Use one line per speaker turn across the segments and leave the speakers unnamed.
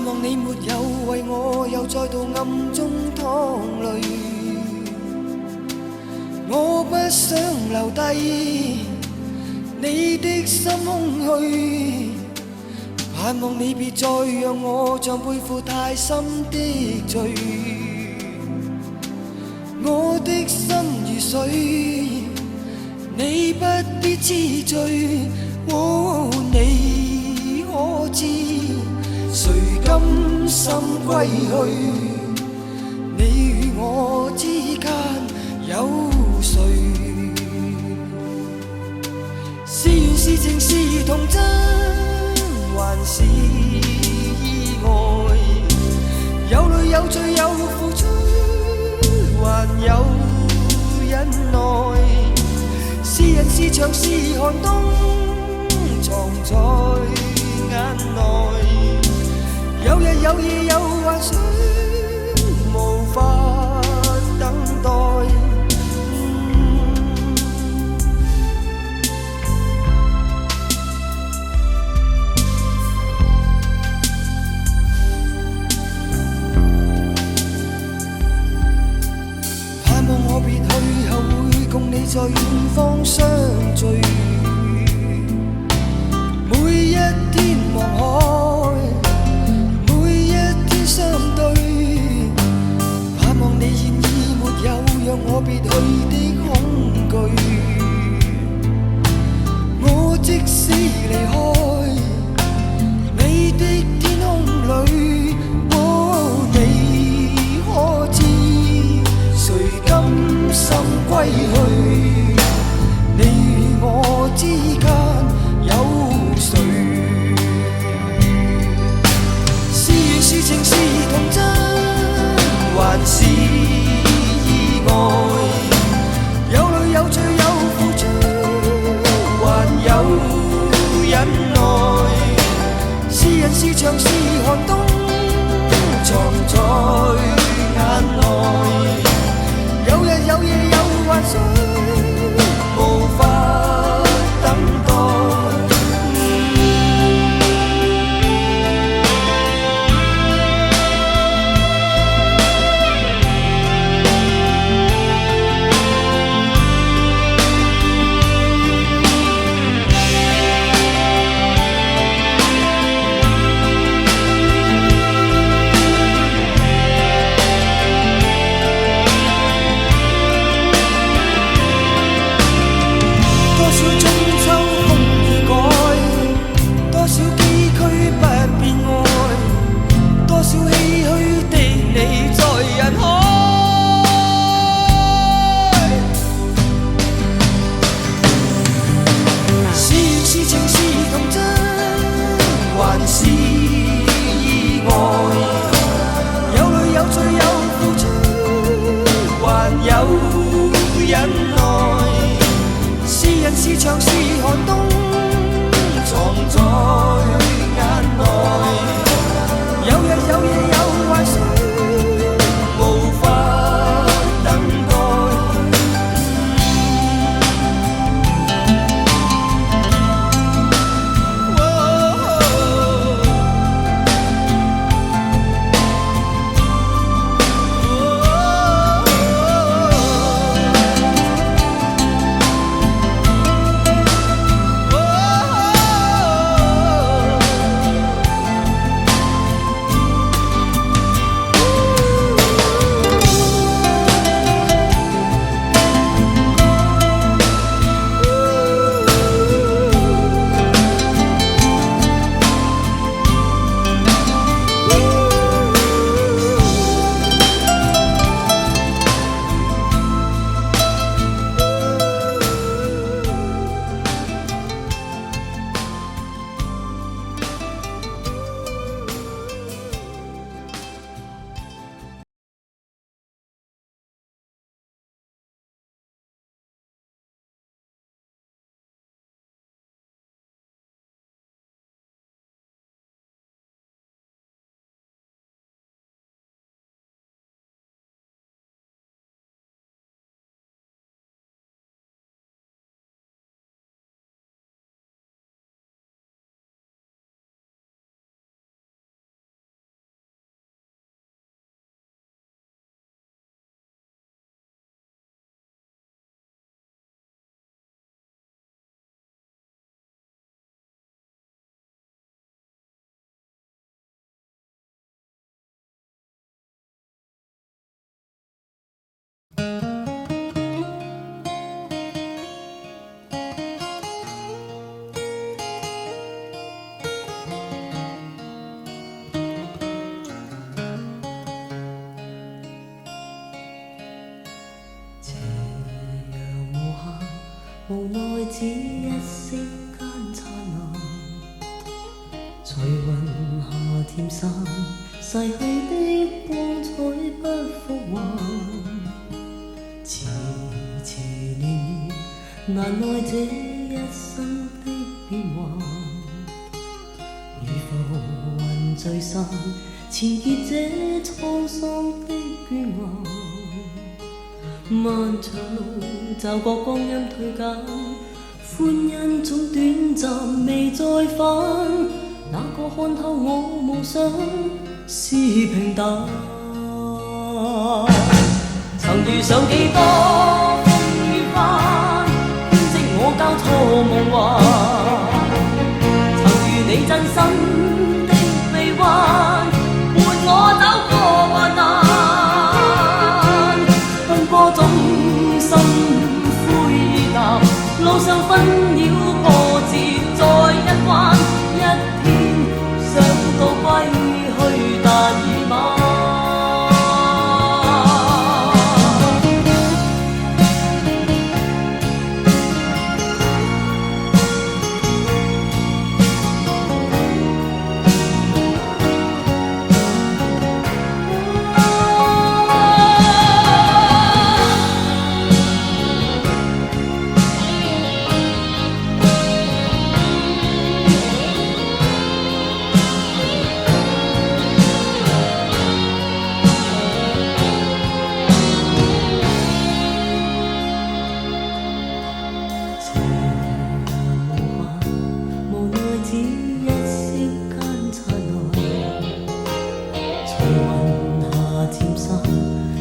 盼望你沒有為我又再度暗中淌淚，我不想留低你的心空虛，盼望你別再讓我像背負太深的罪，我的心如水，你不必知罪，你可知誰甘心歸去？你與我之間有誰？是緣是情是童真，還是意外？有淚有罪有付出，還有忍耐。是人是牆是寒冬，藏在眼內。有日有夜有幻想，無法等待。盼望我別去後會共你在遠方相聚，每一天望海，每一天相對，盼望你現已沒有讓我別去的恐懼，我即使離開你的天空裏，你可知誰甘心歸去？你與我之間有誰？是緣是情是童真，還是意外？有淚有罪有付出，還有忍耐。是人是牆是寒冬，藏在眼內。有日有夜有幻想，無法等待。是牆是寒冬，藏在眼內。有日有夜有幻想，無法等待。
無奈只一息間燦爛，隨雲霞漸散，逝去的光彩不復還。遲遲年月，難耐這一生的變幻。如浮雲聚散，纏結這滄桑的倦顏。漫長路驟覺光陰退減，歡欣總短暫未再返。哪個看透我夢想是平淡？曾遇上幾多風雨翻，編織我交錯夢幻。曾遇你真心的臂彎，伴我走過患難。奔波中心灰淡，路上紛擾波折再一彎。一天想到歸去，但已晚。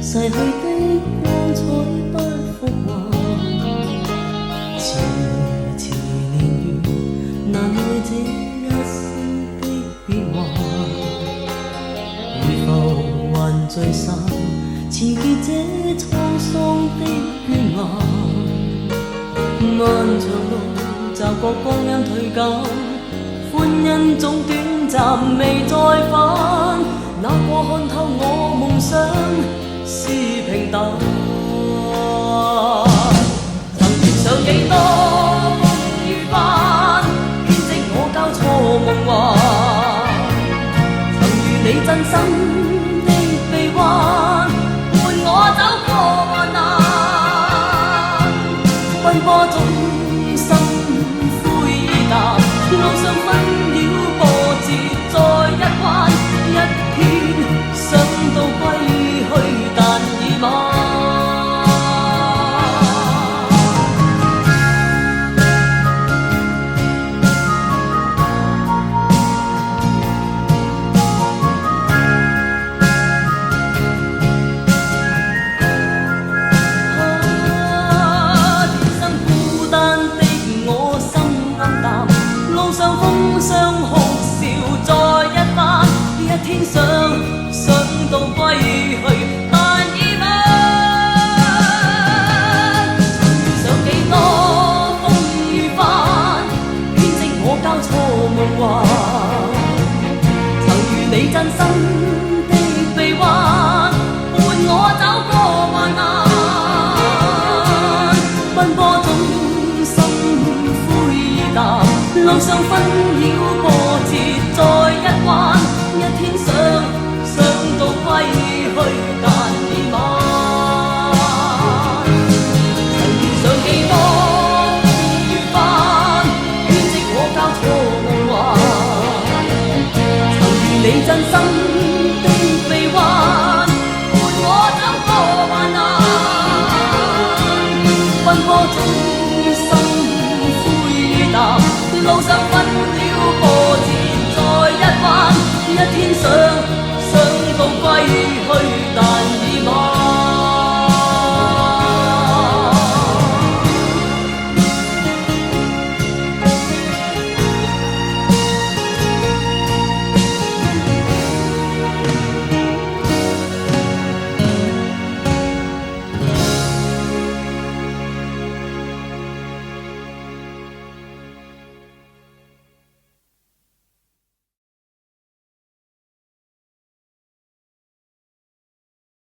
逝去的光彩不復還，遲遲年月，難耐這一生的變幻。如浮雲聚散，纏結這滄桑的倦顏。漫長路驟覺光陰退減，歡欣總短暫未再返。哪個看透我夢想是平淡？曾遇上幾多風雨翻，編織我交錯夢幻。曾遇你真心的臂彎，伴我走過患難。奔波中心灰淡，路上紛擾波折再一彎。一天想到歸去，但已晚。天生孤單的我心暗淡，路上風霜哭笑再一番。一天想到歸去，但已晚。曾遇上幾多風雨翻，編織我交錯夢幻。曾遇你真心的臂彎，伴我走過患難。奔波中心灰淡，路上紛擾波折再一彎。一天想到歸去，但已晚。曾遇上幾多風雨翻，編織我交錯夢幻。曾遇你真心的臂彎，伴我走過患難。奔波中心灰淡，路上紛擾波折再一彎。一天想到歸去，但